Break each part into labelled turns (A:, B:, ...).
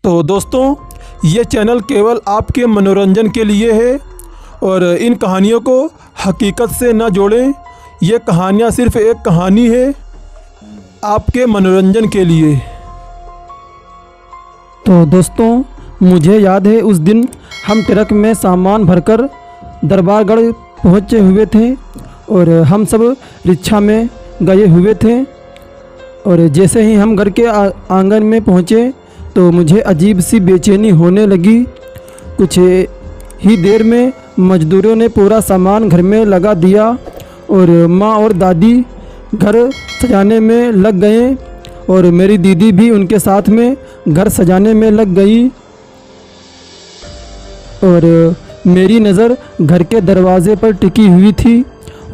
A: तो दोस्तों, ये चैनल केवल आपके मनोरंजन के लिए है और इन कहानियों को हकीकत से न जोड़ें। ये कहानियाँ सिर्फ एक कहानी है आपके मनोरंजन के लिए।
B: तो दोस्तों, मुझे याद है उस दिन हम ट्रक में सामान भरकर दरबारगढ़ पहुँचे हुए थे और हम सब रिक्शा में गए हुए थे। और जैसे ही हम घर के आंगन में पहुँचे तो मुझे अजीब सी बेचैनी होने लगी। कुछ ही देर में मजदूरों ने पूरा सामान घर में लगा दिया और माँ और दादी घर सजाने में लग गए और मेरी दीदी भी उनके साथ में घर सजाने में लग गई। और मेरी नज़र घर के दरवाजे पर टिकी हुई थी।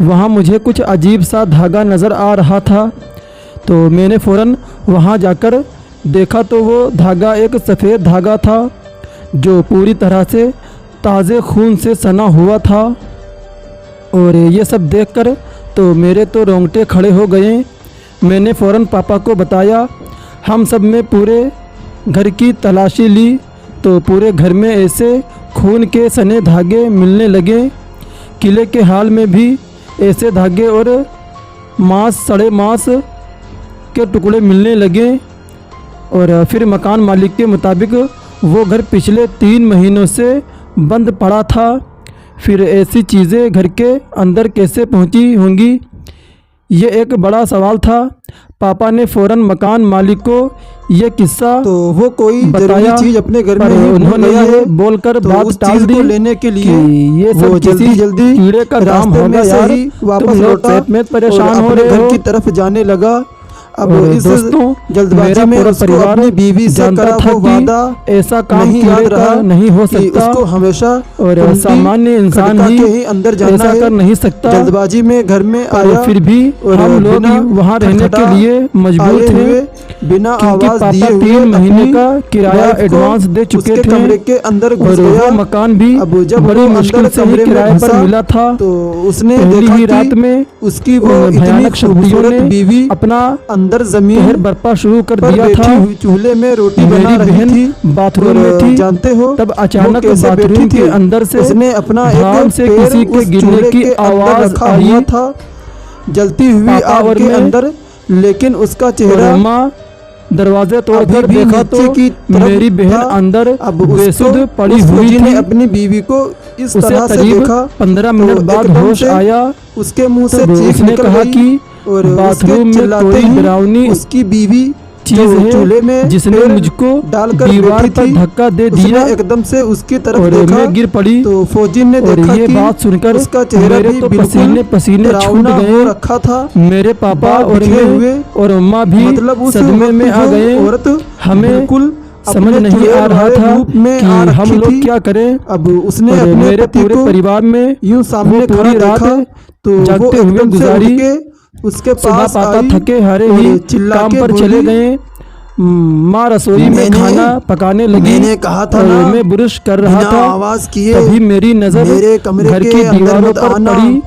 B: वहाँ मुझे कुछ अजीब सा धागा नज़र आ रहा था, तो मैंने फ़ौरन वहाँ जाकर देखा तो वो धागा एक सफ़ेद धागा था जो पूरी तरह से ताज़े खून से सना हुआ था। और ये सब देखकर तो मेरे तो रोंगटे खड़े हो गए। मैंने फ़ौरन पापा को बताया। हम सब में पूरे घर की तलाशी ली तो पूरे घर में ऐसे खून के सने धागे मिलने लगे। किले के हाल में भी ऐसे धागे और सड़े मांस के टुकड़े मिलने लगे। और फिर मकान मालिक के मुताबिक वो घर पिछले 3 महीनों से बंद पड़ा था। फिर ऐसी चीज़ें घर के अंदर कैसे पहुंची होंगी, ये एक बड़ा सवाल था। पापा ने फ़ौरन मकान मालिक को ये किस्सा
C: तो वो कोई
B: बताया
C: चीज़ अपने घर में
B: उन्होंने ये बोलकर
C: तो
B: बात टाल दी
C: लेने के लिए
B: ये सब
C: जल्दी
B: कीड़े का काम होगा यार,
C: वापस लौटा
B: में परेशान हो रहे
C: घर
B: हो।
C: की तरफ जाने लगा। अब इस
B: दोस्तों,
C: जल्दबाजी में उसको अपनी बीवी से करा वो वादा
B: ऐसा काम
C: नहीं याद रहा
B: नहीं हो
C: कि
B: सकता
C: उसको हमेशा
B: और सामान्य इंसान ही
C: अंदर जाना
B: ऐसा कर नहीं सकता।
C: जल्दबाजी में घर में आया,
B: फिर भी हम लोग वहाँ रहने के लिए मजबूर थे
C: बिना
B: क्योंकि
C: आवाज दिए
B: पापा 3 महीने का किराया एडवांस दे चुके थे।
C: कमरे के अंदर घुस
B: और
C: गया।
B: वो मकान भी
C: अब जब
B: बड़ी मुश्किल से ही किराए पर मिला था।
C: तो उसने
B: पहली
C: देखा
B: ही
C: कि
B: रात में
C: उसकी वो इतनी
B: भयानक शक्तियों
C: खूबसूरत
B: ने
C: बीवी
B: अपना
C: अंदर जमीन
B: बर्पा शुरू कर
C: पर
B: दिया
C: बैठी
B: था।
C: हुई चूल्हे में रोटी बना
B: मेरी
C: रही थी।
B: बहन बाथरूम में थी।
C: जानते हो
B: तब अचानक
C: वो कैसे
B: बाथरूम
C: बैठी
B: के
C: थी?
B: अंदर से
C: उसने अपना
B: ध्यान
C: एक
B: से
C: पैर
B: किसी के
C: उस
B: गिरने
C: चूल्हे
B: की
C: के अंदर
B: आवाज
C: रखा
B: आई
C: हुआ था, जलती हुई
B: पापा
C: आग
B: और
C: के
B: मैं
C: अंदर, लेकिन उसका चेहरा
B: माँ दरवाजे तोड़कर
C: अभी भी
B: देखा तो
C: नीचे की तरफ
B: मेरी बहन
C: था।
B: अंदर
C: अब
B: बेसुध पड़ी
C: उस
B: हुई
C: फौजी ने
B: थी।
C: अपनी बीवी को इस
B: उसे
C: तरह से
B: करीब
C: देखा
B: 15 मिनट
C: तो
B: बाद
C: एकदम
B: होश
C: से
B: आया।
C: उसके मुंह से
B: तो
C: चीख
B: उसने
C: निकल
B: कहा
C: गई
B: कि
C: और
B: बाथरूम में कोई डरावनी
C: उसकी बीवी
B: चीज
C: चूल्हे
B: है
C: में
B: जिसने
C: पैर
B: मुझको
C: डालकर
B: दीवार
C: बैठी
B: पर
C: थी।
B: धक्का दे
C: उसने
B: दिया
C: एकदम से उसकी तरफ
B: और
C: देखा
B: मैं गिर पड़ी।
C: तो फौजी ने
B: और
C: देखा
B: ये
C: कि
B: बात सुनकर
C: उसका चेहरा
B: मेरे
C: भी
B: तो
C: बिल्कुल
B: पसीने पसीने छूट
C: डरावना हो
B: गए।
C: रखा था।
B: मेरे पापा
C: बाल
B: और
C: बिखरे हुए
B: मैं और अम्मा भी
C: मतलब उस
B: सदमे
C: वक्त
B: में आ
C: वो
B: गए।
C: औरत
B: हमें
C: बिल्कुल
B: समझ
C: अपने
B: नहीं आ रहा
C: चुड़ैल
B: था
C: रूप में
B: कि
C: आ रखी
B: हम लोग
C: थी।
B: क्या करें।
C: अब उसने
B: और
C: अपने
B: मेरे
C: पति
B: पूरे
C: को
B: परिवार में
C: यूं सामने
B: वो
C: खड़ा
B: पूरी रात
C: देखा तो वो
B: जागते हुए
C: एकदम से
B: गुजारी।
C: उठ के उसके
B: सुबह
C: पास
B: पापा
C: आई
B: थके हारे
C: और
B: ही
C: चिल्ला
B: काम
C: के
B: पर
C: बोली,
B: चले गए। माँ रसोई में खाना पकाने लगी।
C: मैंने कहा था
B: और
C: ना,
B: मैं ब्रश कर रहा
C: बिना
B: था।
C: आवाज किए
B: तभी मेरी नज़र
C: मेरे कमरे
B: घर
C: के
B: की
C: अंदर
B: दीवारों
C: मत
B: पर
C: आना।
B: पड़ी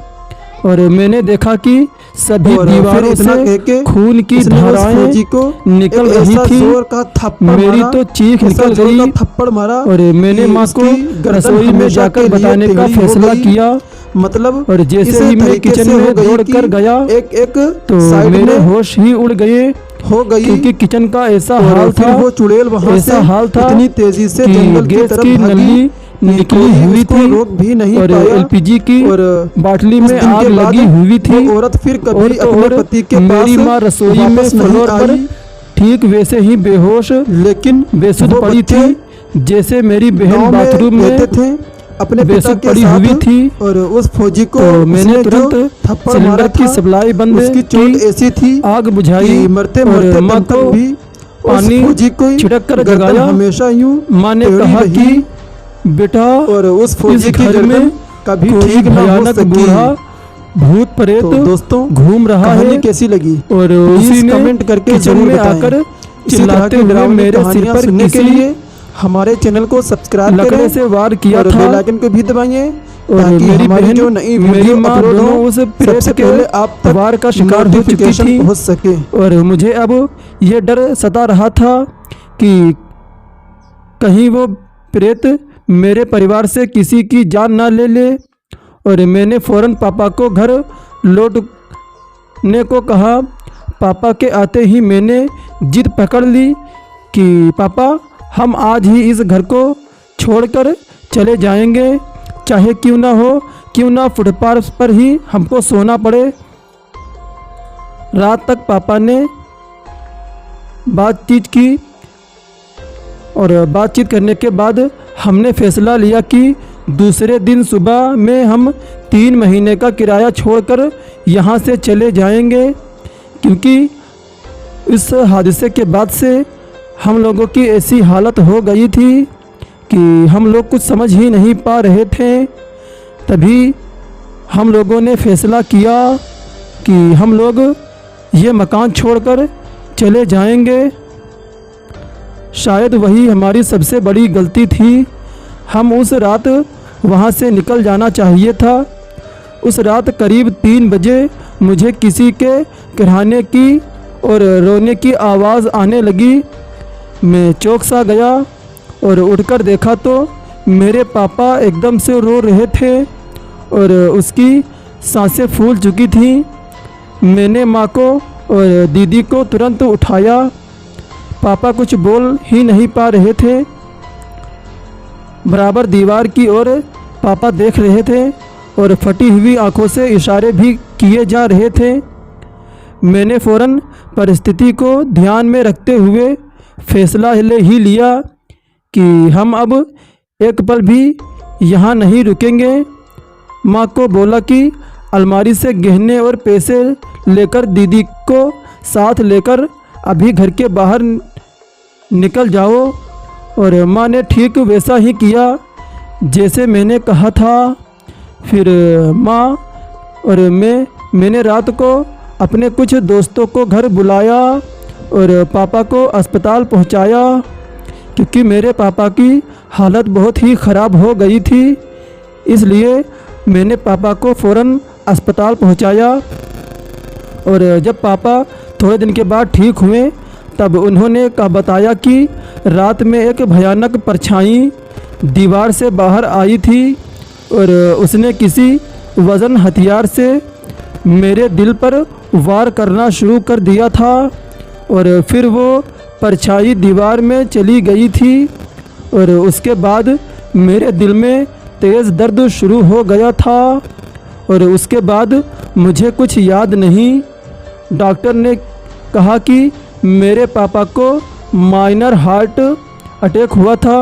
B: और मैंने देखा कि सभी
C: और फिर
B: दीवारों
C: इतना कह
B: से
C: के
B: खून की
C: उसने उस
B: धाराएं
C: फौजी को
B: निकल
C: एक
B: रही
C: ऐसा
B: थी।
C: जोर का थप्पड़
B: मेरी
C: मारा,
B: तो चीख
C: ऐसा
B: निकल
C: जोर का
B: गई
C: थप्पड़ मारा
B: और मैंने
C: कि
B: माँ को
C: उसकी गर्दन
B: रसोई में
C: हमेशा
B: जाकर
C: के लिए
B: बताने का
C: टेढ़ी हो
B: फैसला
C: गई।
B: किया।
C: मतलब
B: और जैसे
C: इस
B: ही मैं
C: तरीके
B: किचन
C: से हो
B: में
C: गई
B: दौड़
C: कि
B: कर गया
C: एक
B: तो
C: साइड
B: मेरे
C: में
B: होश ही उड़ गए
C: हो गई
B: क्योंकि किचन का ऐसा
C: और
B: हाल
C: फिर
B: था।
C: वो चुड़ैल वहां से
B: ऐसा हाल था
C: इतनी तेजी से
B: कि
C: जंगल की
B: गैस
C: तरफ
B: की
C: भागी
B: नली
C: कि
B: निकली
C: कोई
B: हुई
C: उसको
B: थी
C: रोक भी नहीं
B: और
C: पाया।
B: एलपीजी की
C: और
B: बाटली
C: उस
B: में
C: दिन
B: आग
C: के बाद
B: लगी हुई थी।
C: वो औरत फिर
B: और
C: कभी
B: तो
C: अपने
B: और
C: पति के
B: मेरी
C: पास
B: माँ रसोई में
C: वापस नहीं
B: फ्लोर पर
C: आई,
B: ठीक वैसे ही बेहोश
C: लेकिन
B: बेसुध
C: वो
B: पड़ी
C: बच्चे
B: थी जैसे मेरी बहन
C: गाँव
B: बाथरूम में
C: रहते थे अपने पिता
B: बेसुध
C: के
B: पड़ी
C: साथ
B: हुई थी।
C: और उस फौजी को
B: तो मैंने
C: उसने जो
B: तुरंत
C: थप्पड़
B: सिलेंडर
C: मारा
B: की
C: था,
B: सप्लाई बंद
C: उसकी चोट
B: की,
C: ऐसी थी
B: आग बुझाई
C: कि मरते
B: और
C: मरते
B: माँ
C: दम तक
B: को
C: भी
B: पानी
C: उस फौजी को
B: छिड़क कर
C: गर्दन
B: जगाया।
C: हमेशा यूं
B: माँ ने
C: टेढ़ी
B: कहा
C: रही
B: कि बेटा
C: और उस फौजी
B: इस
C: की
B: घर
C: गर्दन
B: में
C: कभी
B: कोई
C: ठीक ना हो
B: भयानक
C: सकी।
B: बूढ़ा भूत प्रेत
C: तो दोस्तों,
B: घूम रहा
C: कहानी
B: है।
C: कैसी लगी
B: और
C: प्लीज
B: उसी ने
C: कमेंट करके
B: किचन
C: जरूर
B: में
C: बताएं।
B: आकर
C: इसी तरह
B: चिल्लाते
C: की
B: हुए
C: डरावनी
B: मेरे सिर
C: कहानियां
B: पर
C: सुनने के
B: किसी
C: लिए हमारे चैनल को सब्सक्राइब
B: लकड़े
C: करें
B: से वार किया
C: और
B: था।
C: बेल आइकन को भी दबाइए
B: और
C: ताकि
B: मेरी
C: हमारी
B: बहन
C: जो नई
B: मेरी
C: वीडियो
B: माँ
C: अपलोड
B: दोनों
C: हो
B: उस प्रेत
C: सबसे
B: के
C: पहले आप तक
B: वार का शिकार हो चुकी
C: नोटिफिकेशन
B: थी।
C: पहुंच सके।
B: और मुझे अब ये डर सता रहा था कि कहीं वो प्रेत मेरे परिवार से किसी की जान ना ले ले। और मैंने फ़ौरन पापा को घर लौटने को कहा। पापा के आते ही मैंने जिद पकड़ ली कि पापा हम आज ही इस घर को छोड़कर चले जाएंगे, चाहे क्यों ना हो, क्यों ना फुटपाथ पर ही हमको सोना पड़े। रात तक पापा ने बातचीत की और बातचीत करने के बाद हमने फैसला लिया कि दूसरे दिन सुबह में हम 3 महीने का किराया छोड़कर यहाँ से चले जाएंगे, क्योंकि इस हादसे के बाद से हम लोगों की ऐसी हालत हो गई थी कि हम लोग कुछ समझ ही नहीं पा रहे थे। तभी हम लोगों ने फैसला किया कि हम लोग ये मकान छोड़कर चले जाएंगे। शायद वही हमारी सबसे बड़ी गलती थी। हम उस रात वहाँ से निकल जाना चाहिए था। उस रात करीब 3 बजे मुझे किसी के कराहने की और रोने की आवाज़ आने लगी। मैं चौंक सा गया और उठकर देखा तो मेरे पापा एकदम से रो रहे थे और उसकी सांसें फूल चुकी थीं। मैंने माँ को और दीदी को तुरंत उठाया। पापा कुछ बोल ही नहीं पा रहे थे। बराबर दीवार की ओर पापा देख रहे थे और फटी हुई आंखों से इशारे भी किए जा रहे थे। मैंने फ़ौरन परिस्थिति को ध्यान में रखते हुए फैसला ले ही लिया कि हम अब एक पल भी यहाँ नहीं रुकेंगे। माँ को बोला कि अलमारी से गहने और पैसे लेकर दीदी को साथ लेकर अभी घर के बाहर निकल जाओ। और माँ ने ठीक वैसा ही किया जैसे मैंने कहा था। फिर माँ और मैंने रात को अपने कुछ दोस्तों को घर बुलाया और पापा को अस्पताल पहुंचाया, क्योंकि मेरे पापा की हालत बहुत ही ख़राब हो गई थी। इसलिए मैंने पापा को फ़ौरन अस्पताल पहुंचाया। और जब पापा थोड़े दिन के बाद ठीक हुए तब उन्होंने बताया कि रात में एक भयानक परछाई दीवार से बाहर आई थी और उसने किसी वज़न हथियार से मेरे दिल पर वार करना शुरू कर दिया था। और फिर वो परछाई दीवार में चली गई थी और उसके बाद मेरे दिल में तेज़ दर्द शुरू हो गया था और उसके बाद मुझे कुछ याद नहीं। डॉक्टर ने कहा कि मेरे पापा को माइनर हार्ट अटैक हुआ था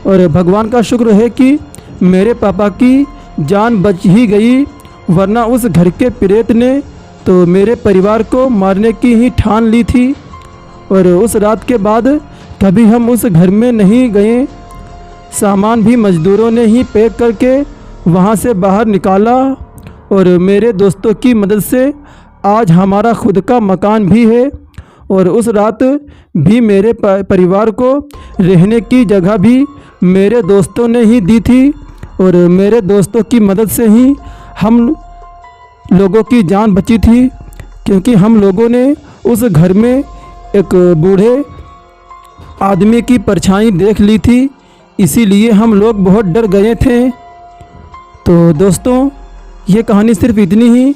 B: और भगवान का शुक्र है कि मेरे पापा की जान बच ही गई, वरना उस घर के प्रेत ने तो मेरे परिवार को मारने की ही ठान ली थी। और उस रात के बाद कभी हम उस घर में नहीं गए। सामान भी मज़दूरों ने ही पैक करके वहाँ से बाहर निकाला और मेरे दोस्तों की मदद से आज हमारा खुद का मकान भी है। और उस रात भी मेरे परिवार को रहने की जगह भी मेरे दोस्तों ने ही दी थी और मेरे दोस्तों की मदद से ही हम लोगों की जान बची थी, क्योंकि हम लोगों ने उस घर में एक बूढ़े आदमी की परछाई देख ली थी, इसीलिए हम लोग बहुत डर गए थे। तो दोस्तों, ये कहानी सिर्फ इतनी ही।